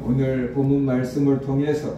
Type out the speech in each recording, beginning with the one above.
오늘 본문 말씀을 통해서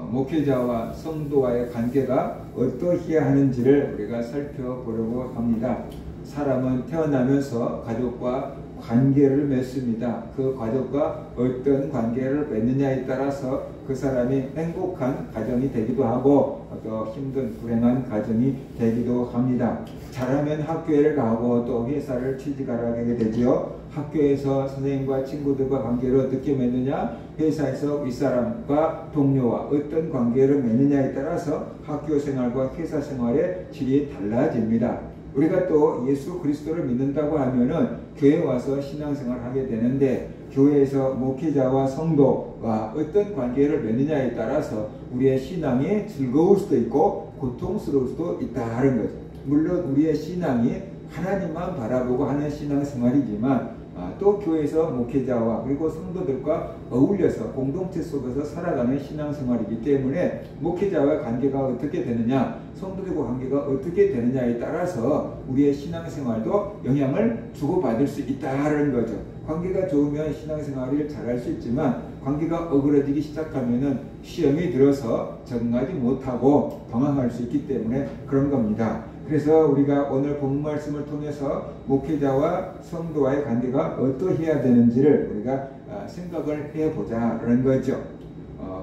목회자와 성도와의 관계가 어떠해야 하는지를 우리가 살펴보려고 합니다. 사람은 태어나면서 가족과 관계를 맺습니다. 그 가족과 어떤 관계를 맺느냐에 따라서 그 사람이 행복한 가정이 되기도 하고 또 힘든 불행한 가정이 되기도 합니다. 잘하면 학교를 가고 또 회사를 취직하게 되지요. 학교에서 선생님과 친구들과 관계를 어떻게 맺느냐, 회사에서 윗사람과 동료와 어떤 관계를 맺느냐에 따라서 학교 생활과 회사 생활의 질이 달라집니다. 우리가 또 예수 그리스도를 믿는다고 하면은 교회 와서 신앙생활을 하게 되는데, 교회에서 목회자와 성도와 어떤 관계를 맺느냐에 따라서 우리의 신앙이 즐거울 수도 있고 고통스러울 수도 있다는 거죠. 물론 우리의 신앙이 하나님만 바라보고 하는 신앙생활이지만 또 교회에서 목회자와 그리고 성도들과 어울려서 공동체 속에서 살아가는 신앙생활이기 때문에 목회자와 관계가 어떻게 되느냐, 성도들과 관계가 어떻게 되느냐에 따라서 우리의 신앙생활도 영향을 주고받을 수 있다는 거죠. 관계가 좋으면 신앙생활을 잘할 수 있지만 관계가 어그러지기 시작하면은 시험이 들어서 적응하지 못하고 방황할 수 있기 때문에 그런 겁니다. 그래서 우리가 오늘 본문 말씀을 통해서 목회자와 성도와의 관계가 어떠해야 되는지를 우리가 생각을 해보자라는 거죠.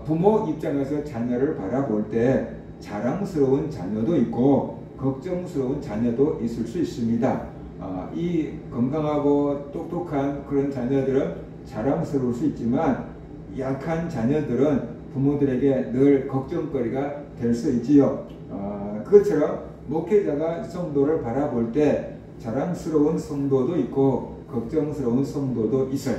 부모 입장에서 자녀를 바라볼 때 자랑스러운 자녀도 있고 걱정스러운 자녀도 있을 수 있습니다. 이 건강하고 똑똑한 그런 자녀들은 자랑스러울 수 있지만 약한 자녀들은 부모들에게 늘 걱정거리가 될 수 있지요. 그것처럼 목회자가 성도를 바라볼 때 자랑스러운 성도도 있고 걱정스러운 성도도 있어요.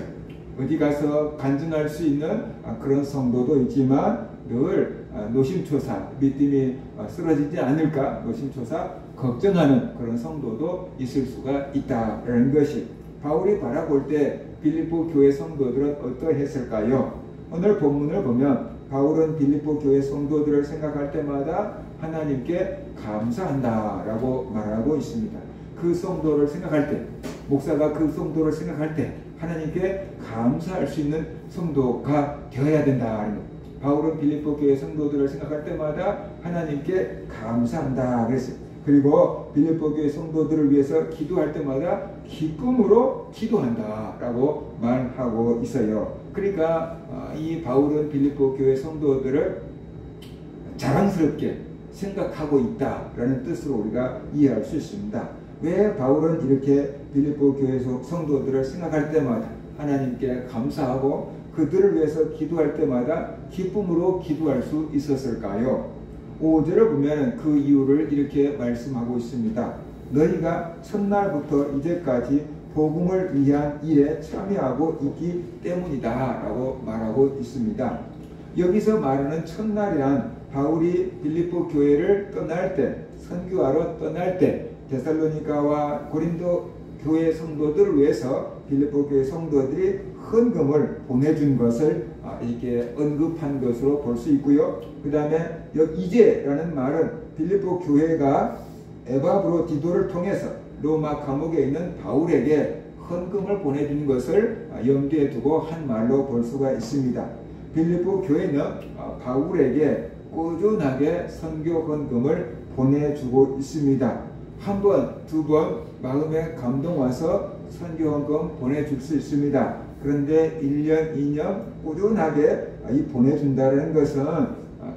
어디 가서 간증할 수 있는 그런 성도도 있지만 늘 노심초사, 믿음이 쓰러지지 않을까 노심초사 걱정하는 그런 성도도 있을 수가 있다라는 것이, 바울이 바라볼 때 빌립보 교회 성도들은 어떠했을까요? 오늘 본문을 보면 바울은 빌립보 교회 성도들을 생각할 때마다 하나님께 감사한다라고 말하고 있습니다. 그 성도를 생각할 때, 목사가 그 성도를 생각할 때 하나님께 감사할 수 있는 성도가 되어야 된다는 것. 바울은 빌립보 교회 성도들을 생각할 때마다 하나님께 감사한다 그랬어요. 그리고 빌립보 교회 성도들을 위해서 기도할 때마다 기쁨으로 기도한다라고 말하고 있어요. 그러니까 이 바울은 빌립보 교회 성도들을 자랑스럽게 생각하고 있다라는 뜻으로 우리가 이해할 수 있습니다. 왜 바울은 이렇게 빌립보 교회 성도들을 생각할 때마다 하나님께 감사하고 그들을 위해서 기도할 때마다 기쁨으로 기도할 수 있었을까요? 5절을 보면 그 이유를 이렇게 말씀하고 있습니다. 너희가 첫날부터 이제까지 복음을 위한 일에 참여하고 있기 때문이다 라고 말하고 있습니다. 여기서 말하는 첫날이란 바울이 빌립보 교회를 떠날 때, 선교하러 떠날 때 데살로니가와 고린도 교회 성도들을 위해서 빌립보 교회 성도들이 헌금을 보내준 것을 이렇게 언급한 것으로 볼 수 있고요. 그 다음에 이제라는 말은 빌립보 교회가 에바브로디도를 통해서 로마 감옥에 있는 바울에게 헌금을 보내준 것을 염두에 두고 한 말로 볼 수가 있습니다. 빌립보 교회는 바울에게 꾸준하게 선교 헌금을 보내주고 있습니다. 한 번, 두 번 마음에 감동 와서 선교 헌금 보내줄 수 있습니다. 그런데 1년, 2년 꾸준하게 보내준다는 것은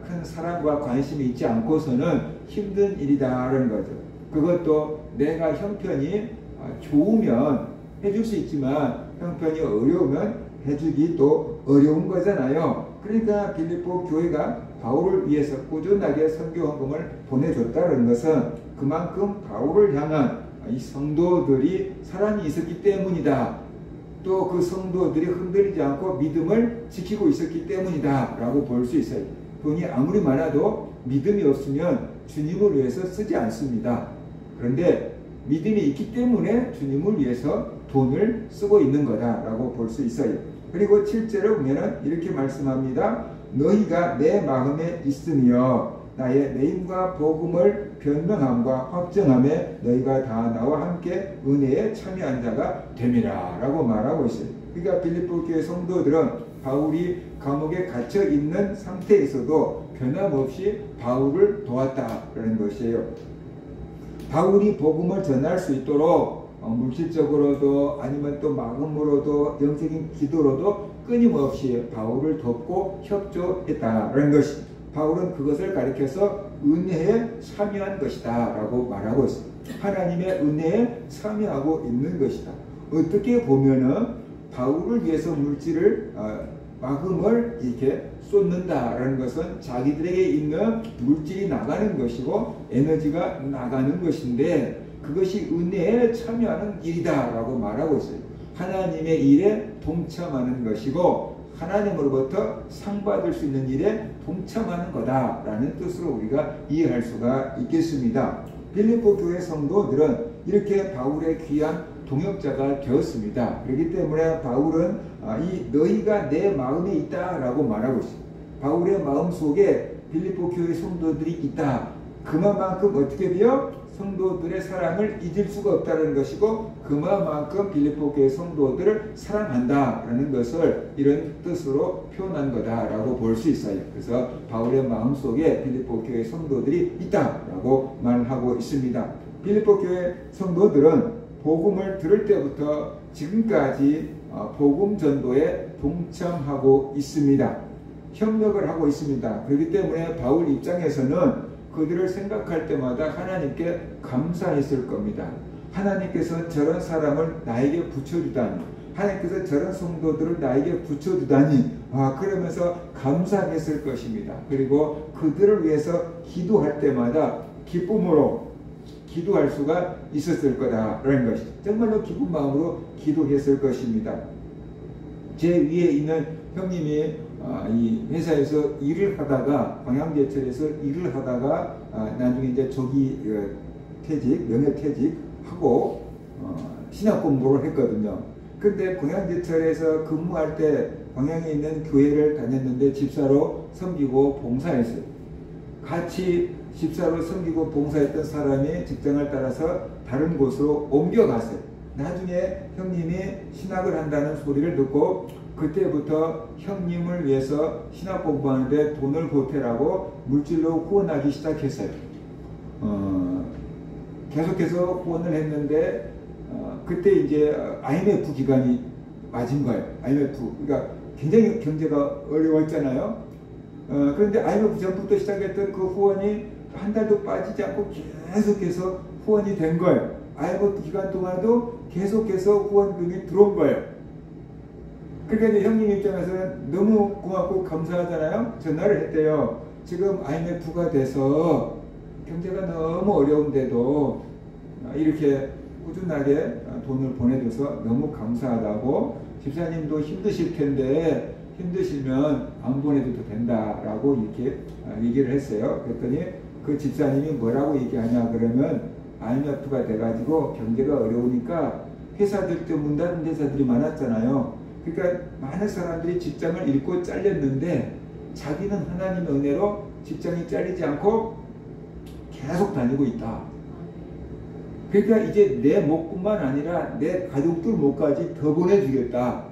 큰 사랑과 관심이 있지 않고서는 힘든 일이다라는 거죠. 그것도 내가 형편이 좋으면 해줄 수 있지만 형편이 어려우면 해주기도 어려운 거잖아요. 그러니까 빌립보 교회가 바울을 위해서 꾸준하게 선교 헌금을 보내줬다는 것은 그만큼 바울을 향한 이 성도들이 사랑이 있었기 때문이다. 또 그 성도들이 흔들리지 않고 믿음을 지키고 있었기 때문이다 라고 볼 수 있어요. 돈이 아무리 많아도 믿음이 없으면 주님을 위해서 쓰지 않습니다. 그런데 믿음이 있기 때문에 주님을 위해서 돈을 쓰고 있는 거다라고 볼 수 있어요. 그리고 7절을 보면 이렇게 말씀합니다. 너희가 내 마음에 있으며 나의 내임과 복음을 변명함과 확정함에 너희가 다 나와 함께 은혜에 참여한 자가 됨이라 라고 말하고 있어요. 그러니까 빌립보 교회 성도들은 바울이 감옥에 갇혀 있는 상태에서도 변함없이 바울을 도왔다라는 것이에요. 바울이 복음을 전할 수 있도록 물질적으로도 아니면 또 마음으로도 영적인 기도로도 끊임없이 바울을 돕고 협조했다라는 것이, 바울은 그것을 가리켜서 은혜에 참여한 것이다 라고 말하고 있습니다. 하나님의 은혜에 참여하고 있는 것이다. 어떻게 보면은 바울을 위해서 물질을 마금을 이렇게 쏟는다라는 것은 자기들에게 있는 물질이 나가는 것이고 에너지가 나가는 것인데, 그것이 은혜에 참여하는 일이다라고 말하고 있어요. 하나님의 일에 동참하는 것이고 하나님으로부터 상 받을 수 있는 일에 동참하는 거다라는 뜻으로 우리가 이해할 수가 있겠습니다. 빌립보 교회 성도들은 이렇게 바울의 귀한 동역자가 되었습니다. 그렇기 때문에 바울은 이 너희가 내 마음에 있다라고 말하고 있습니다. 바울의 마음 속에 빌립보 교회 성도들이 있다. 그만큼 어떻게 돼요? 성도들의 사랑을 잊을 수가 없다는 것이고 그만큼 빌립보 교회 성도들을 사랑한다라는 것을 이런 뜻으로 표현한 거다라고 볼 수 있어요. 그래서 바울의 마음속에 빌립보 교회 성도들이 있다라고 말하고 있습니다. 빌립보 교회 성도들은 복음을 들을 때부터 지금까지 복음 전도에 동참하고 있습니다. 협력을 하고 있습니다. 그렇기 때문에 바울 입장에서는 그들을 생각할 때마다 하나님께 감사했을 겁니다. 하나님께서 저런 사람을 나에게 붙여주다니, 하나님께서 저런 성도들을 나에게 붙여주다니, 그러면서 감사했을 것입니다. 그리고 그들을 위해서 기도할 때마다 기쁨으로 기도할 수가 있었을 거다라는 것이죠. 정말로 기쁜 마음으로 기도했을 것입니다. 제 위에 있는 형님이 이 회사에서 일을 하다가 광양제철에서 일을 하다가 나중에 이제 조기 퇴직, 명예퇴직 하고 신학 공부를 했거든요. 근데 광양제철에서 근무할 때 광양에 있는 교회를 다녔는데 집사로 섬기고 봉사했어요. 같이 집사로 섬기고 봉사했던 사람이 직장을 따라서 다른 곳으로 옮겨갔어요. 나중에 형님이 신학을 한다는 소리를 듣고 그때부터 형님을 위해서 신학 공부하는데 돈을 보태라고 물질로 후원하기 시작했어요. 계속해서 후원을 했는데 그때 이제 IMF 기간이 맞은 거예요. IMF. 그러니까 굉장히 경제가 어려웠잖아요. 그런데 IMF 전부터 시작했던 그 후원이 한 달도 빠지지 않고 계속해서 후원이 된 거예요. IMF 기간 동안도 계속해서 후원금이 들어온 거예요. 그러니까 이제 형님 입장에서는 너무 고맙고 감사하잖아요. 전화를 했대요. 지금 IMF가 돼서 경제가 너무 어려운데도 이렇게 꾸준하게 돈을 보내줘서 너무 감사하다고, 집사님도 힘드실 텐데 힘드시면 안 보내줘도 된다라고 이렇게 얘기를 했어요. 그랬더니 그 집사님이 뭐라고 얘기하냐 그러면, IMF가 돼가지고 경제가 어려우니까 회사들 때 문 닫은 회사들이 많았잖아요. 그러니까 많은 사람들이 직장을 잃고 잘렸는데 자기는 하나님의 은혜로 직장이 잘리지 않고 계속 다니고 있다. 그러니까 이제 내 목뿐만 아니라 내 가족들 목까지 더 보내주겠다.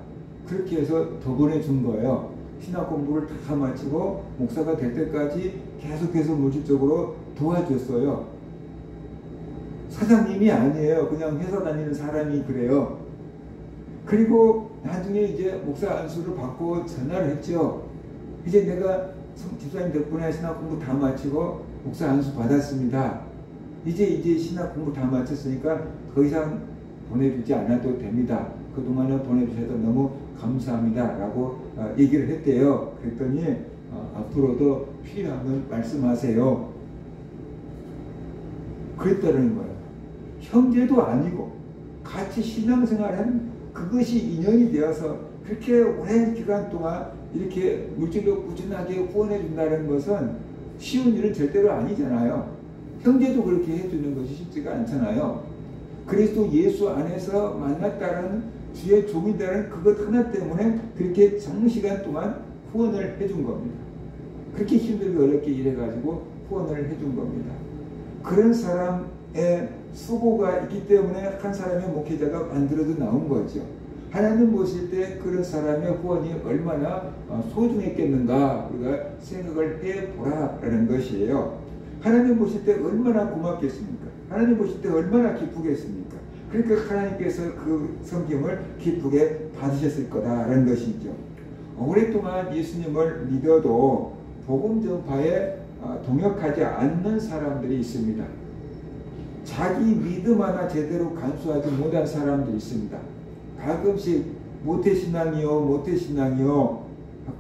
그렇게 해서 더 보내준 거예요. 신학 공부를 다 마치고 목사가 될 때까지 계속해서 물질적으로 도와줬어요. 사장님이 아니에요. 그냥 회사 다니는 사람이 그래요. 그리고 나중에 이제 목사 안수를 받고 전화를 했죠. 이제 내가 집사님 덕분에 신학 공부 다 마치고 목사 안수 받았습니다. 이제 신학 공부 다 마쳤으니까 더 이상 보내주지 않아도 됩니다. 그동안은 보내주셔서 너무 감사합니다 라고 얘기를 했대요. 그랬더니 앞으로도 필요하면 말씀하세요. 그랬다는 거예요. 형제도 아니고 같이 신앙생활한 그것이 인연이 되어서 그렇게 오랜 기간 동안 이렇게 물질로 꾸준하게 후원해 준다는 것은 쉬운 일은 절대로 아니잖아요. 형제도 그렇게 해주는 것이 쉽지가 않잖아요. 그리스도 예수 안에서 만났다는 주의 종이 되는 그것 하나 때문에 그렇게 장시간 동안 후원을 해준 겁니다. 그렇게 힘들게 어렵게 일해가지고 후원을 해준 겁니다. 그런 사람의 수고가 있기 때문에 한 사람의 목회자가 만들어져 나온 거죠. 하나님 보실 때 그런 사람의 후원이 얼마나 소중했겠는가 우리가 생각을 해보라라는 것이에요. 하나님 보실 때 얼마나 고맙겠습니까? 하나님 보실 때 얼마나 기쁘겠습니까? 그러니까 하나님께서 그 섬김을 기쁘게 받으셨을 거다라는 것이죠. 오랫동안 예수님을 믿어도 복음 전파에 동역하지 않는 사람들이 있습니다. 자기 믿음 하나 제대로 간수하지 못한 사람들이 있습니다. 가끔씩 모태신앙이요 모태신앙이요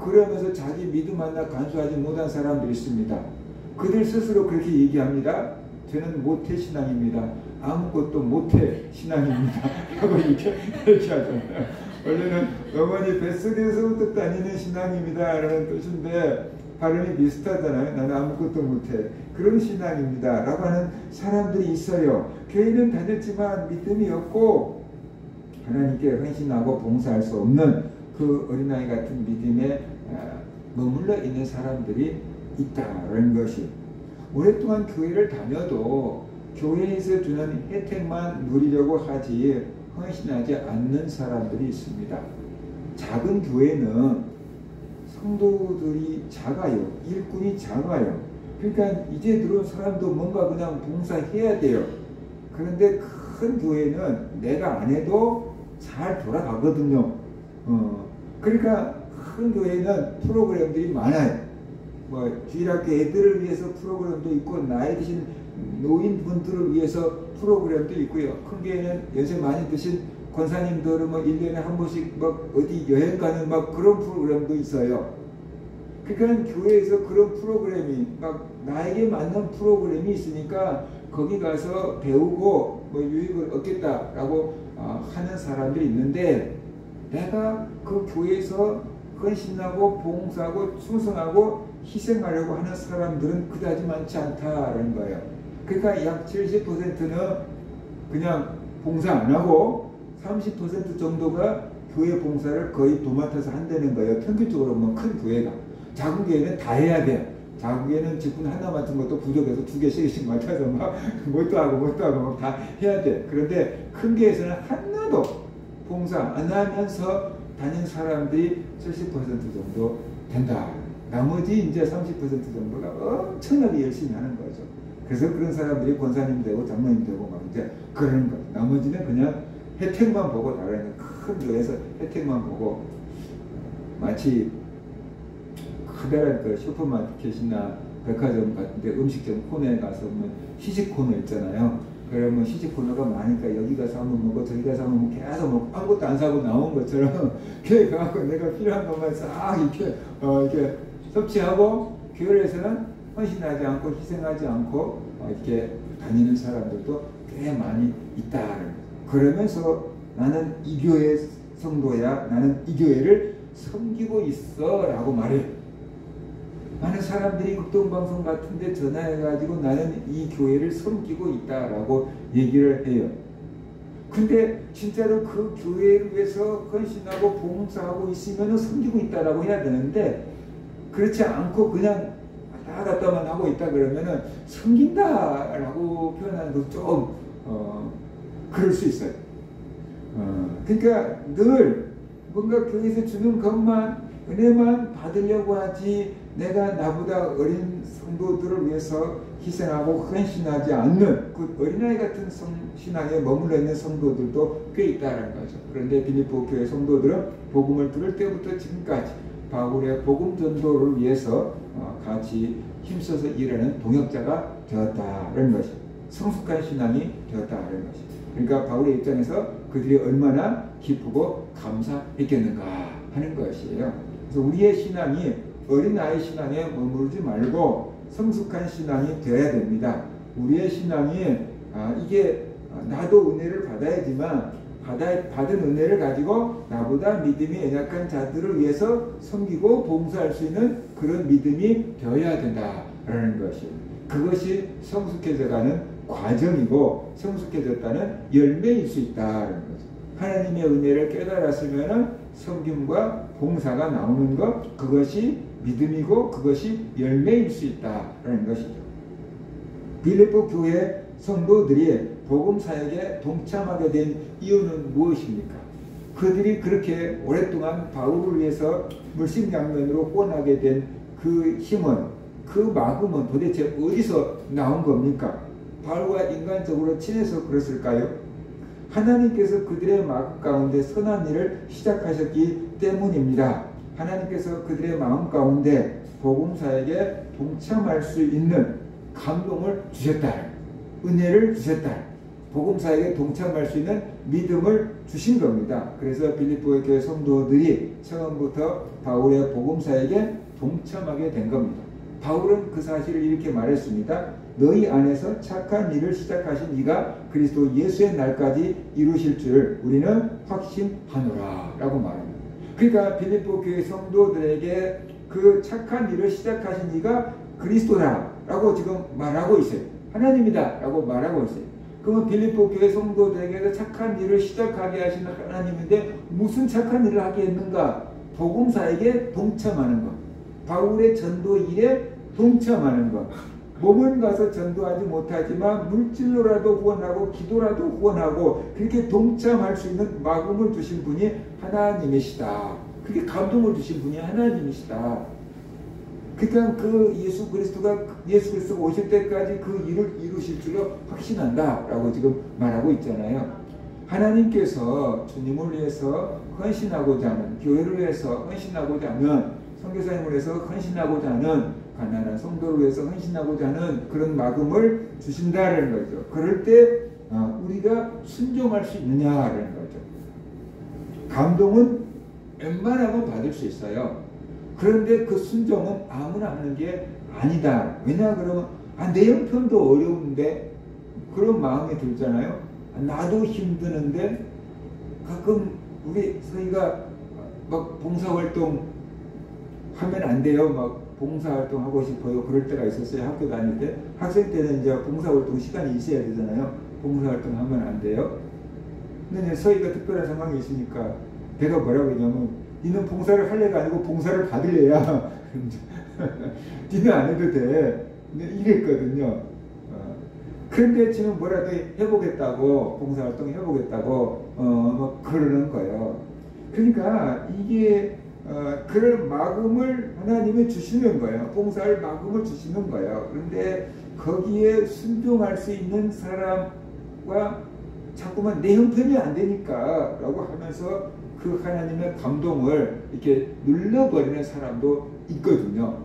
그러면서 자기 믿음 하나 간수하지 못한 사람들이 있습니다. 그들 스스로 그렇게 얘기합니다. 저는 모태신앙입니다. 아무것도 모태신앙입니다. 하고 이렇게 얘기하잖아요. 원래는 어머니 뱃속에서부터 다니는 신앙입니다 라는 뜻인데 발음이 비슷하잖아요. 나는 아무것도 못해. 그런 신앙입니다 라고 하는 사람들이 있어요. 교회는 다녔지만 믿음이 없고 하나님께 헌신하고 봉사할 수 없는 그 어린아이 같은 믿음에 머물러 있는 사람들이 있다는 것이, 오랫동안 교회를 다녀도 교회에서 주는 혜택만 누리려고 하지 헌신하지 않는 사람들이 있습니다. 작은 교회는 성도들이 작아요. 일꾼이 작아요. 그러니까 이제 들어온 사람도 뭔가 그냥 봉사해야 돼요. 그런데 큰 교회는 내가 안 해도 잘 돌아가거든요. 그러니까 큰 교회는 프로그램들이 많아요. 뭐 주일학교 애들을 위해서 프로그램도 있고 나이 드신 노인분들을 위해서 프로그램도 있고요. 큰 교회는 연세 많이 드신 권사님들은 뭐 1년에 한 번씩 막 어디 여행 가는 막 그런 프로그램도 있어요. 그러니까 교회에서 그런 프로그램이 막 나에게 맞는 프로그램이 있으니까 거기 가서 배우고 뭐 유익을 얻겠다라고 하는 사람들이 있는데, 내가 그 교회에서 헌신하고 봉사하고 충성하고 희생하려고 하는 사람들은 그다지 많지 않다라는 거예요. 그러니까 약 70%는 그냥 봉사 안 하고 30% 정도가 교회 봉사를 거의 도맡아서 한다는 거예요. 평균적으로 뭐 큰 교회가. 작은 교회는 다 해야 돼요. 작은 교회는 직분 하나 맡은 것도 부족해서 2개, 3개씩 맡아서 막 뭣도 하고 막 다 해야 돼. 그런데 큰 교회에서는 하나도 봉사 안 하면서 다닌 사람들이 70% 정도 된다. 나머지 이제 30% 정도가 엄청나게 열심히 하는 거죠. 그래서 그런 사람들이 권사님 되고 장로님 되고 막 이제 그러는 거죠. 나머지는 그냥 혜택만 보고 나가는, 큰 교회에서 혜택만 보고 마치 커다란 그 슈퍼마켓이나 백화점 같은데 음식점 코너에 가서 뭐 시식 코너 있잖아요. 그러면 시식 코너가 많으니까 여기 가서 한번 먹고 저기 가서 한번 먹고 계속 먹고 아무것도 안 사고 나온 것처럼 교회 가고 내가 필요한 것만 싹 이렇게 섭취하고 교회에서는 헌신하지 않고 희생하지 않고 이렇게 다니는 사람들도 꽤 많이 있다. 그러면서 나는 이 교회 성도야, 나는 이 교회를 섬기고 있어 라고 말해요. 많은 사람들이 극동방송 같은데 전화해가지고 나는 이 교회를 섬기고 있다라고 얘기를 해요. 근데 진짜로 그 교회를 위해서 헌신하고 봉사하고 있으면 섬기고 있다라고 해야 되는데, 그렇지 않고 그냥 왔다 갔다만 하고 있다 그러면은 섬긴다라고 표현하는 것도 좀 그럴 수 있어요. 그러니까 늘 뭔가 교회에서 주는 것만 은혜만 받으려고 하지, 내가 나보다 어린 성도들을 위해서 희생하고 헌신하지 않는 그 어린아이 같은 신앙에 머물러 있는 성도들도 꽤 있다는 거죠. 그런데 빌립보 교회 성도들은 복음을 들을 때부터 지금까지 바울의 복음 전도를 위해서 같이 힘써서 일하는 동역자가 되었다는 것이, 성숙한 신앙이 되었다는 것이. 그러니까 바울의 입장에서 그들이 얼마나 기쁘고 감사했겠는가 하는 것이에요. 그래서 우리의 신앙이 어린아이 신앙에 머무르지 말고 성숙한 신앙이 되어야 됩니다. 우리의 신앙이 이게 나도 은혜를 받아야지만 받은 은혜를 가지고 나보다 믿음이 연약한 자들을 위해서 섬기고 봉사할 수 있는 그런 믿음이 되어야 된다라는 것이, 그것이 성숙해져가는 과정이고 성숙해졌다는 열매일 수 있다는 거죠. 하나님의 은혜를 깨달았으면 섬김과 봉사가 나오는 것, 그것이 믿음이고 그것이 열매일 수 있다는 것이죠. 빌립보 교회 성도들이 복음 사역에 동참하게 된 이유는 무엇입니까? 그들이 그렇게 오랫동안 바울을 위해서 물심양면으로 후원하게 된 그 힘은, 그 마음은 도대체 어디서 나온 겁니까? 바울과 인간적으로 친해서 그랬을까요? 하나님께서 그들의 마음 가운데 선한 일을 시작하셨기 때문입니다. 하나님께서 그들의 마음 가운데 복음사에게 동참할 수 있는 감동을 주셨다. 은혜를 주셨다. 복음사에게 동참할 수 있는 믿음을 주신 겁니다. 그래서 빌립보 교회 성도들이 처음부터 바울의 복음사에게 동참하게 된 겁니다. 바울은 그 사실을 이렇게 말했습니다. 너희 안에서 착한 일을 시작하신 이가 그리스도 예수의 날까지 이루실 줄을 우리는 확신하노라 라고 말합니다. 그러니까 빌립보 교회 성도들에게 그 착한 일을 시작하신 이가 그리스도다 라고 지금 말하고 있어요. 하나님이다 라고 말하고 있어요. 그러면 빌립보 교회 성도들에게도 착한 일을 시작하게 하시는 하나님인데 무슨 착한 일을 하게 했는가? 복음사에게 동참하는 것. 바울의 전도 일에 동참하는 것. 몸은 가서 전도하지 못하지만 물질로라도 후원하고 기도라도 후원하고 그렇게 동참할 수 있는 마음을 주신 분이 하나님이시다. 그렇게 감동을 주신 분이 하나님이시다. 그러니까 그 예수 그리스도가 오실 때까지 그 일을 이루실 줄로 확신한다 라고 지금 말하고 있잖아요. 하나님께서 주님을 위해서 헌신하고자 하는, 교회를 위해서 헌신하고자 하는, 선교사님을 위해서 헌신하고자 하는, 가난한 성도를 위해서 헌신하고자 하는 그런 마음을 주신다는 거죠. 그럴 때 우리가 순종할 수 있느냐라는 거죠. 감동은 웬만하면 받을 수 있어요. 그런데 그 순종은 아무나 하는 게 아니다. 왜냐 그러면 내 형편도 어려운데 그런 마음이 들잖아요. 나도 힘드는데 가끔 우리 저희가 막 봉사활동 하면 안 돼요. 막 봉사활동 하고 싶어요. 그럴 때가 있었어요. 학교 다닐 때. 학생 때는 이제 봉사활동 시간이 있어야 되잖아요. 봉사활동 하면 안 돼요. 근데 저희가 특별한 상황이 있으니까 내가 뭐라고 했냐면 니는 봉사를 할래가 아니고 봉사를 받을래야 니는 안 해도 돼. 이랬거든요. 그런데 지금 뭐라도 해보겠다고, 봉사활동 해보겠다고 뭐 그러는 거예요. 그러니까 이게 그럴 마음을 하나님이 주시는 거예요. 봉사할 마음을 주시는 거예요. 그런데 거기에 순종할 수 있는 사람과 자꾸만 내 형편이 안 되니까 라고 하면서 그 하나님의 감동을 이렇게 눌러버리는 사람도 있거든요.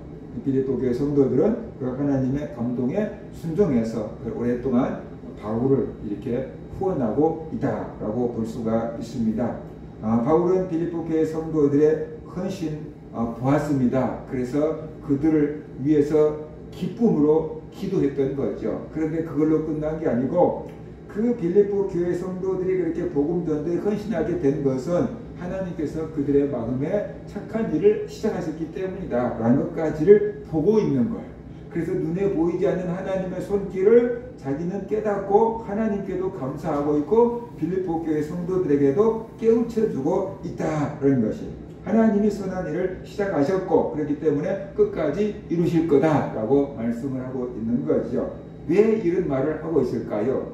빌립보 교회 성도들은 그 하나님의 감동에 순종해서 오랫동안 바울을 이렇게 후원하고 있다라고 볼 수가 있습니다. 바울은 빌립보 교회 성도들의 헌신 보았습니다. 그래서 그들을 위해서 기쁨으로 기도했던 거죠. 그런데 그걸로 끝난 게 아니고 그 빌립보 교회 성도들이 그렇게 복음 전도에 헌신하게 된 것은 하나님께서 그들의 마음에 착한 일을 시작하셨기 때문이다 라는 것까지를 보고 있는 거예요. 그래서 눈에 보이지 않는 하나님의 손길을 자기는 깨닫고 하나님께도 감사하고 있고 빌립보 교회 성도들에게도 깨우쳐주고 있다라는 것이 하나님이 선한 일을 시작하셨고 그렇기 때문에 끝까지 이루실 거다라고 말씀을 하고 있는 거죠. 왜 이런 말을 하고 있을까요?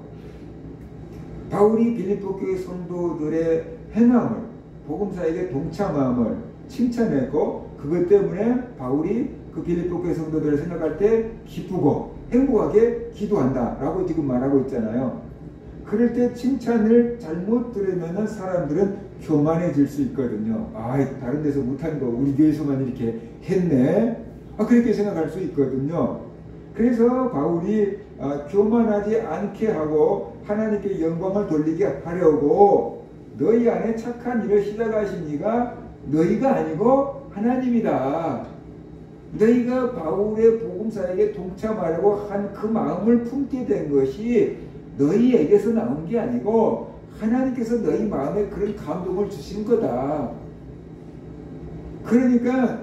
바울이 빌립보 교회 성도들의 행함을 복음사에게 동참함을 칭찬했고 그것 때문에 바울이 그 빌립보 교회 성도들을 생각할 때 기쁘고 행복하게 기도한다 라고 지금 말하고 있잖아요. 그럴 때 칭찬을 잘못 들으면 사람들은 교만해질 수 있거든요. 다른 데서 못한 거 우리 교회에서만 이렇게 했네. 그렇게 생각할 수 있거든요. 그래서 바울이 교만하지 않게 하고 하나님께 영광을 돌리게 하려고 너희 안에 착한 일을 시작하신 이가 너희가 아니고 하나님이다. 너희가 바울의 복음사에게 동참하려고 한 그 마음을 품게 된 것이 너희에게서 나온 게 아니고 하나님께서 너희 마음에 그런 감동을 주신 거다. 그러니까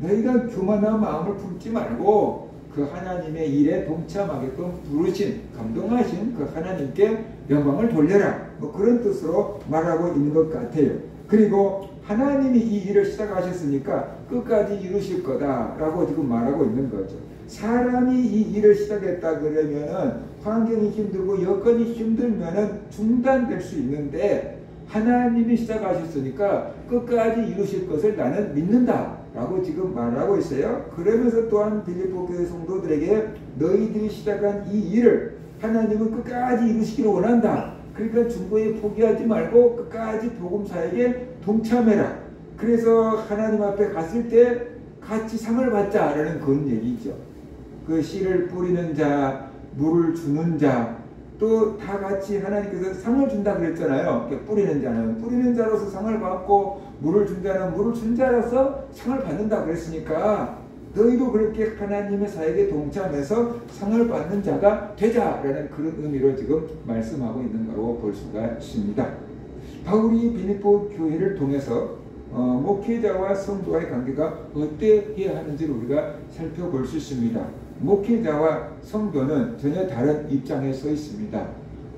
너희가 교만한 마음을 품지 말고 그 하나님의 일에 동참하게끔 부르신, 감동하신 그 하나님께 영광을 돌려라. 뭐 그런 뜻으로 말하고 있는 것 같아요. 그리고 하나님이 이 일을 시작하셨으니까 끝까지 이루실 거다라고 지금 말하고 있는 거죠. 사람이 이 일을 시작했다 그러면은 환경이 힘들고 여건이 힘들면은 중단될 수 있는데 하나님이 시작하셨으니까 끝까지 이루실 것을 나는 믿는다 라고 지금 말하고 있어요. 그러면서 또한 빌립보 교회 성도들에게 너희들이 시작한 이 일을 하나님은 끝까지 이루시기를 원한다. 그러니까 중도에 포기하지 말고 끝까지 복음 사역에 동참해라. 그래서 하나님 앞에 갔을 때 같이 상을 받자라는 그런 얘기죠. 그 씨를 뿌리는 자, 물을 주는 자, 또 다 같이 하나님께서 상을 준다 그랬잖아요. 뿌리는 자는 뿌리는 자로서 상을 받고 물을 준 자는 물을 준 자로서 상을 받는다 그랬으니까 너희도 그렇게 하나님의 사역에 동참해서 상을 받는 자가 되자라는 그런 의미로 지금 말씀하고 있는 거로 볼 수가 있습니다. 바울이 빌립보 교회를 통해서 목회자와 성도와의 관계가 어때야 하는지를 우리가 살펴볼 수 있습니다. 목회자와 성도는 전혀 다른 입장에 서 있습니다.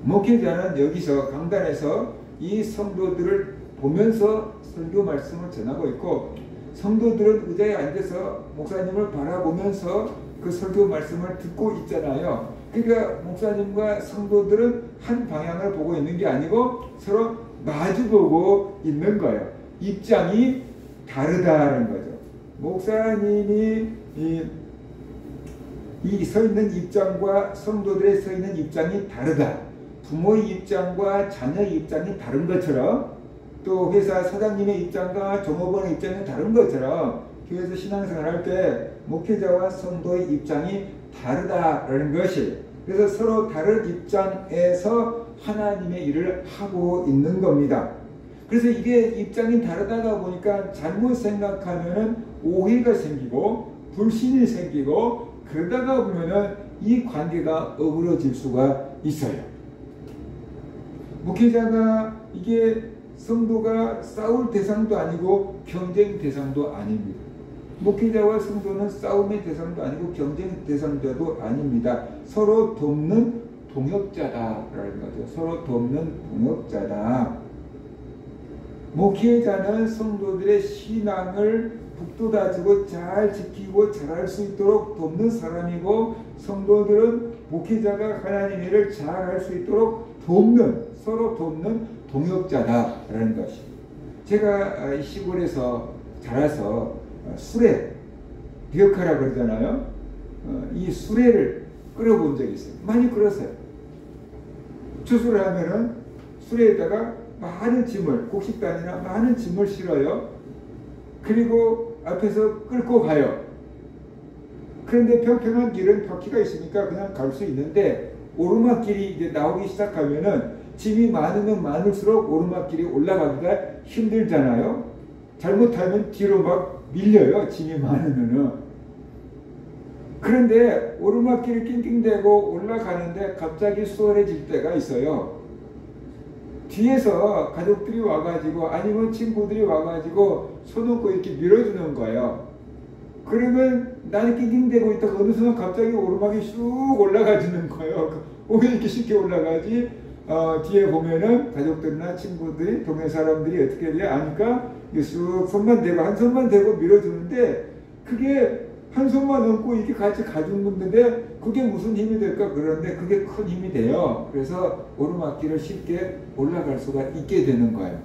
목회자는 여기서 강단에서 이 성도들을 보면서 설교 말씀을 전하고 있고, 성도들은 의자에 앉아서 목사님을 바라보면서 그 설교 말씀을 듣고 있잖아요. 그러니까 목사님과 성도들은 한 방향을 보고 있는 게 아니고 서로 마주보고 있는 거예요. 입장이 다르다는 거죠. 목사님이 이 서 있는 입장과 성도들의 서 있는 입장이 다르다. 부모의 입장과 자녀의 입장이 다른 것처럼, 또 회사 사장님의 입장과 종업원의 입장이 다른 것처럼 교회에서 신앙생활 할 때 목회자와 성도의 입장이 다르다라는 것이, 그래서 서로 다른 입장에서 하나님의 일을 하고 있는 겁니다. 그래서 이게 입장이 다르다가 보니까 잘못 생각하면은 오해가 생기고 불신이 생기고, 그러다가 보면은 이 관계가 어그러질 수가 있어요. 목회자가 이게 성도가 싸울 대상도 아니고 경쟁 대상도 아닙니다. 목회자와 성도는 싸움의 대상도 아니고 경쟁 대상자도 아닙니다. 서로 돕는 동역자다라는 거죠. 서로 돕는 동역자다. 목회자는 성도들의 신앙을 북돋아주고 잘 지키고 잘할 수 있도록 돕는 사람이고, 성도들은 목회자가 하나님의 일을 잘할 수 있도록 서로 돕는 동역자다라는 것이. 제가 시골에서 자라서 수레, 비역하라 그러잖아요. 이 수레를 끌어본 적이 있어요. 많이 끌었어요. 추수를 하면은 수레에다가 많은 짐을, 곡식단이나 많은 짐을 실어요. 그리고 앞에서 끌고 가요. 그런데 평평한 길은 바퀴가 있으니까 그냥 갈 수 있는데, 오르막길이 이제 나오기 시작하면은 짐이 많으면 많을수록 오르막길이 올라가기가 힘들잖아요. 잘못하면 뒤로 막 밀려요. 짐이 많으면은. 그런데 오르막길이 낑낑대고 올라가는데 갑자기 수월해질 때가 있어요. 뒤에서 가족들이 와가지고 아니면 친구들이 와가지고 손놓고 이렇게 밀어주는 거예요. 그러면 나는 낑낑대고 있다가 어느 순간 갑자기 오르막이 쑥 올라가지는 거예요. 왜 이렇게 쉽게 올라가지? 뒤에 보면은 가족들이나 친구들이, 동네 사람들이 어떻게 돼야 아니까 쑥 손만 대고 한 손만 대고 밀어주는데, 그게 한 손만 얹고 이렇게 같이 가주는데 그게 무슨 힘이 될까? 그런데 그게 큰 힘이 돼요. 그래서 오르막길을 쉽게 올라갈 수가 있게 되는 거예요.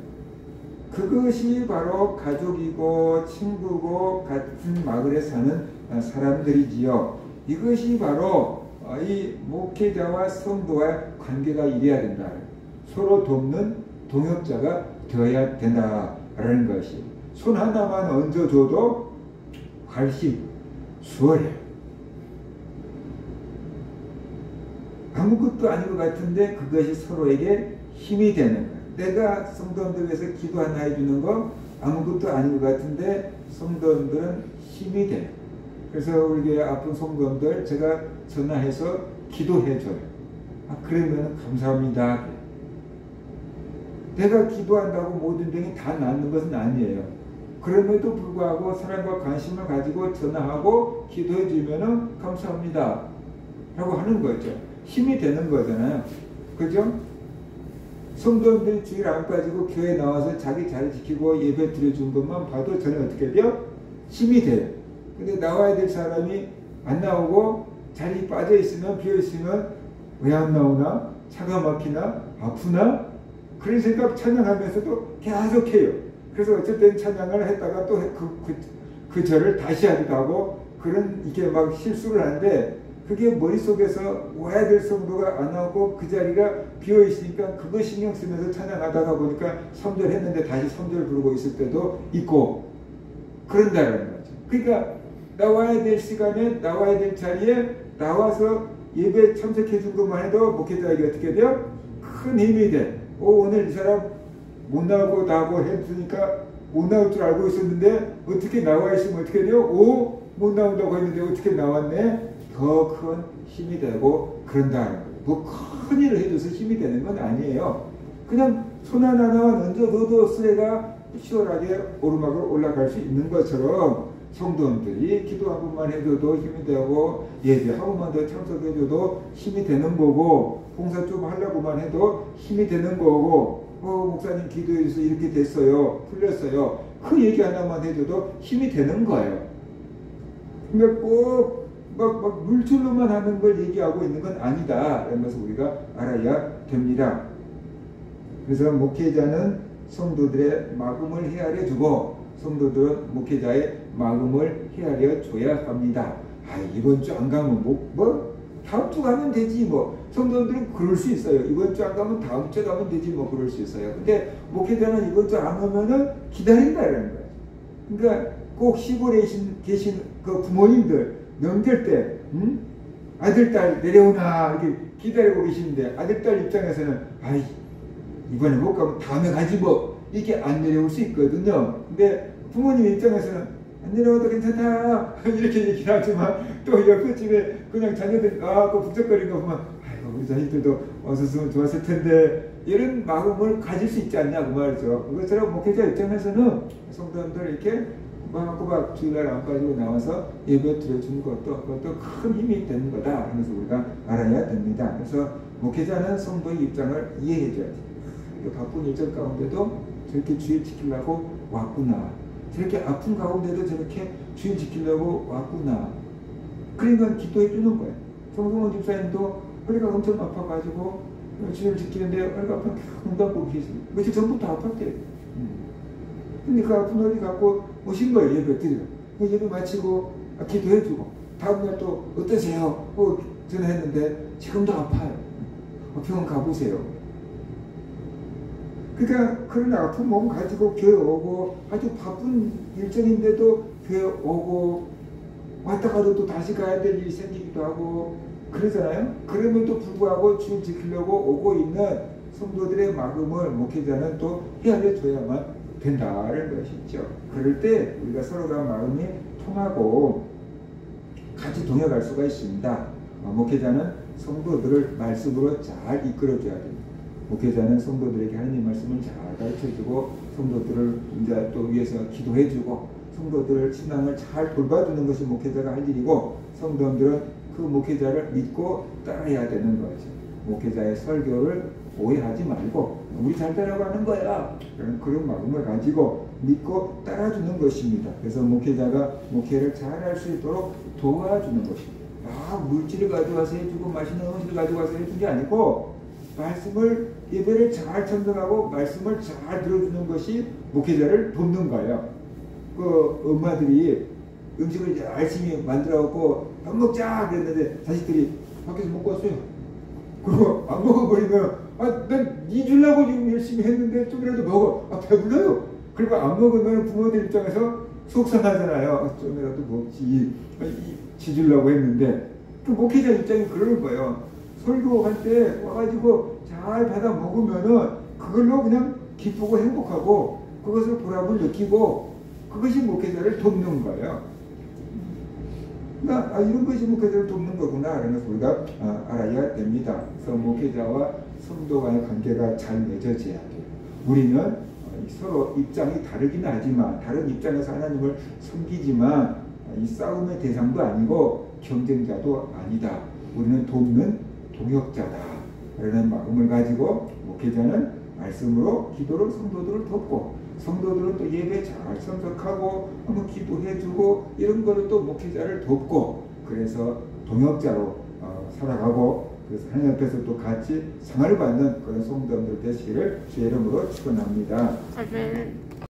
그것이 바로 가족이고 친구고 같은 마을에 사는 사람들이지요. 이것이 바로 이 목회자와 성도와의 관계가 이래야 된다. 서로 돕는 동역자가 되어야 된다라는 것이. 손 하나만 얹어줘도 훨씬 수월해요. 아무것도 아닌 것 같은데 그것이 서로에게 힘이 되는 거예요. 내가 성도들 위해서 기도 하나 해주는 거 아무것도 아닌 것 같은데 성도들은 힘이 돼요. 그래서 우리 아픈 성도들 제가 전화해서 기도해줘요. 그러면 감사합니다. 내가 기도한다고 모든 병이 다 낫는 것은 아니에요. 그럼에도 불구하고 사랑과 관심을 가지고 전화하고 기도해 주면 감사합니다 라고 하는 거죠. 힘이 되는 거잖아요. 그죠? 성도들이 주일 안 빠지고 교회에 나와서 자기 자리 지키고 예배 드려준 것만 봐도 저는 어떻게 돼요? 힘이 돼요. 근데 나와야 될 사람이 안 나오고 자리 빠져 있으면, 비어 있으면 왜 안 나오나? 차가 막히나? 아프나? 그런 생각 찬양하면서도 계속해요. 그래서 어쩔 땐 찬양을 했다가 또 그 절을 다시 하기도 하고 그런 이렇게 막 실수를 하는데 그게 머릿속에서 와야 될 성도가 안 나오고 그 자리가 비어 있으니까 그거 신경 쓰면서 찬양하다가 보니까 3절 했는데 다시 3절 부르고 있을 때도 있고 그런다는 거죠. 그러니까 나와야 될 시간에 나와야 될 자리에 나와서 예배 참석해 준 것만 해도 목회자에게 어떻게 돼요? 큰 힘이 돼. 오늘 이 사람 못 나오고 나하고 했으니까 못 나올 줄 알고 있었는데 어떻게 나와 있으면 어떻게 돼요? 못 나온다고 했는데 어떻게 나왔네? 더 큰 힘이 되고 그런다는 거예요. 뭐 큰 일을 해줘서 힘이 되는 건 아니에요. 그냥 손 하나만 얹어 넣어도 수레가 시원하게 오르막을 올라갈 수 있는 것처럼 성도들이 기도 한 번만 해줘도 힘이 되고 예배 한 번만 더 참석해줘도 힘이 되는 거고 봉사 좀 하려고만 해도 힘이 되는 거고 목사님 기도해줘서 이렇게 됐어요. 풀렸어요. 그 얘기 하나만 해줘도 힘이 되는 거예요. 그러니까 꼭 막 물질로만 하는 걸 얘기하고 있는 건 아니다. 이런 것을 우리가 알아야 됩니다. 그래서 목회자는 성도들의 마음을 헤아려주고 성도들은 목회자의 마음을 헤아려줘야 합니다. 이번 주 안 가면 다음 주 가면 되지 뭐. 성도들은 그럴 수 있어요. 이번 주 안 가면 다음 주 가면 되지 뭐 그럴 수 있어요. 근데 목회자는 이번 주 안 오면은 기다린다는 거예요. 그러니까 꼭 시골에 계신 그 부모님들 명절 때 아들 딸 내려오나 이렇게 기다리고 계시는데 아들 딸 입장에서는 이번에 못 가면 다음에 가지 뭐 이렇게 안 내려올 수 있거든요. 근데 부모님 입장에서는 안 내려와도 괜찮다 이렇게 얘기를 하지만 또 옆에 집에 그냥 자녀들 그 북적거리는 거 보면 우리 자식들도 왔었으면 좋았을 텐데 이런 마음을 가질 수 있지 않냐 그 말이죠. 그것처럼 목회자 입장에서는 성도들 이렇게 꼬박꼬박 주일날 안 빠지고 나와서 예배 드려주는 그것도 큰 힘이 되는 거다. 그래서 우리가 알아야 됩니다. 그래서 목회자는 성도의 입장을 이해해줘야지. 바쁜 일정 가운데도 저렇게 주일 지키려고 왔구나. 저렇게 아픈 가운데도 저렇게 주일 지키려고 왔구나. 그러니까 기도해 주는 거예요. 정성원 집사님도 허리가 엄청 아파가지고 주일 지키는데 허리가 아파 눈 감고 계세요. 며칠 전부터 아팠대요. 근데 그 아픈 허리 갖고 오신 거예요. 예배 드리러. 예배 마치고 기도해주고 다음날 또 어떠세요? 전화했는데 지금도 아파요. 병원 가보세요. 그러니까 그런 아픈 몸 가지고 교회 오고 아주 바쁜 일정인데도 교회 오고 왔다가도 또 다시 가야 될 일이 생기기도 하고 그러잖아요. 그럼에도 불구하고 주일 지키려고 오고 있는 성도들의 마음을 목회자는 또 헤아려줘야만 된다는 것이죠. 그럴 때 우리가 서로가 마음이 통하고 같이 동역할 수가 있습니다. 목회자는 성도들을 말씀으로 잘 이끌어줘야 됩니다. 목회자는 성도들에게 하나님 말씀을 잘 가르쳐주고 성도들을 이제 또 위해서 기도해주고 성도들 신앙을 잘 돌봐주는 것이 목회자가 할 일이고 성도들은 그 목회자를 믿고 따라야 되는 거죠. 목회자의 설교를 오해하지 말고 우리 잘 따라가는 거야 그런 마음을 가지고 믿고 따라주는 것입니다. 그래서 목회자가 목회를 잘 할 수 있도록 도와주는 것입니다. 물질을 가져와서 해주고 맛있는 음식을 가져와서 해준 게 아니고 말씀을 예배를 잘 참석하고 말씀을 잘 들어주는 것이 목회자를 돕는 거예요. 그 엄마들이 음식을 열심히 만들어갖고 밥 먹자 그랬는데 자식들이 밖에서 먹고 왔어요. 그리고 안 먹어버리면 난 니 주려고 지금 열심히 했는데 좀이라도 먹어. 배불러요. 그리고 안 먹으면 부모들 입장에서 속상하잖아요. 좀이라도 먹지. 지 주려고 했는데 그 목회자 입장이 그러는 거예요. 설교할 때 와가지고 잘 받아 먹으면은 그걸로 그냥 기쁘고 행복하고 그것을 보람을 느끼고 그것이 목회자를 돕는 거예요. 그러니까 이런 것이 목회자를 돕는 거구나 라는 것을 우리가 알아야 됩니다. 그래서 목회자와 성도와의 관계가 잘 맺어져야 돼요. 우리는 서로 입장이 다르긴 하지만 다른 입장에서 하나님을 섬기지만 이 싸움의 대상도 아니고 경쟁자도 아니다. 우리는 돕는 동역자다 라는 마음을 가지고 목회자는 말씀으로 기도로 성도들을 돕고 성도들은 또 예배 잘 참석하고 한번 기도해주고 이런 거를 또 목회자를 돕고 그래서 동역자로 살아가고 그래서 하나님 앞에서 또 같이 상을 받는 그런 성도들 되시기를 주의 이름으로 축원합니다. 아멘.